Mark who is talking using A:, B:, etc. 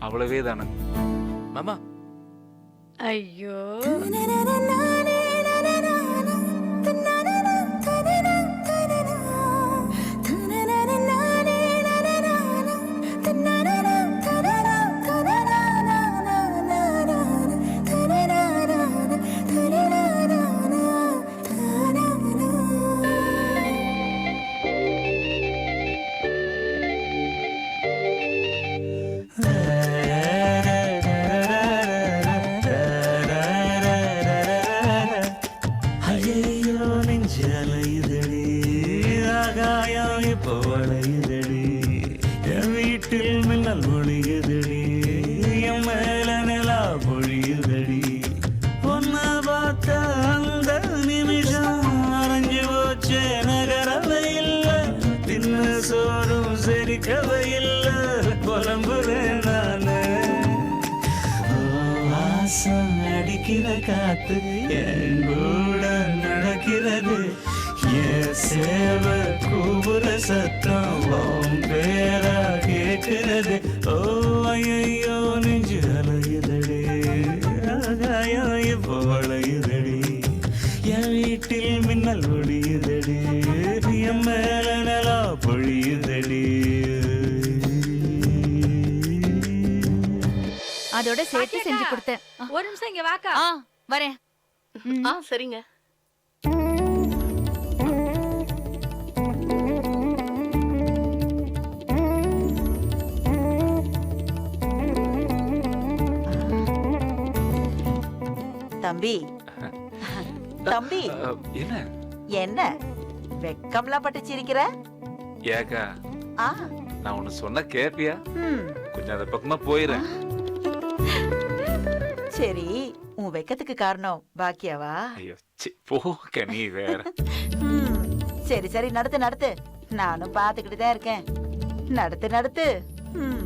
A: அவ்வளவே தானே.
B: மாமா
C: ஐயோ
D: ஐயோ நெஞ்சலையுதடி ஆகாயம் இப்போ வளையுதடி என் வீட்டில் மின்னல் ஒளியுதடி என் மேல நிலா பொழியுதடி பொண்ண பார்த்த அந்த நிமிஷம் அரைஞ்சு போச்சே நகரவை இல்லை தின்ன சோறும் செரிக்கவை இல்லை புலம்புறேன் நானு வாசம் அடிக்கிற காத்து என் கூட நடக்கிறது என் சேவ கூபுர சத்தம் உன் பேரா கேட்கிறது ஓ ஐயோ நெஞ்சு அலையுதடி ஆகாயம் இப்போ வளையுதடி என் வீட்டில் மின்னல் ஒடியுதடி என் மேல நிலா பொழியுதடி
E: அதோட சேர்த்து செஞ்சு கொடுத்தேன்.
C: ஒரு நிமிஷம் இங்க வாக்கா.
E: வரேன்.
F: சரிங்க.
G: தம்பி தம்பி
A: என்ன
G: என்ன வெக்கம்லாம் பட்டு சிரிக்கிற?
A: ஏக்கா
G: ஆ,
A: நான் ஒண்ணு சொன்ன கேப்பியா?
G: ம்,
A: கொஞ்சம் அந்த பக்கமா போயிறேன்.
G: சரி, உன் வெக்கத்துக்கு காரணம் பாக்கியாவா?
A: ஐயோ போக்க நீ வேற.
G: ம், சரி சரி நடத்து நடத்து, நானும் பாத்துக்கிட்டு தான் இருக்கேன். நடத்து நடத்து. ம்.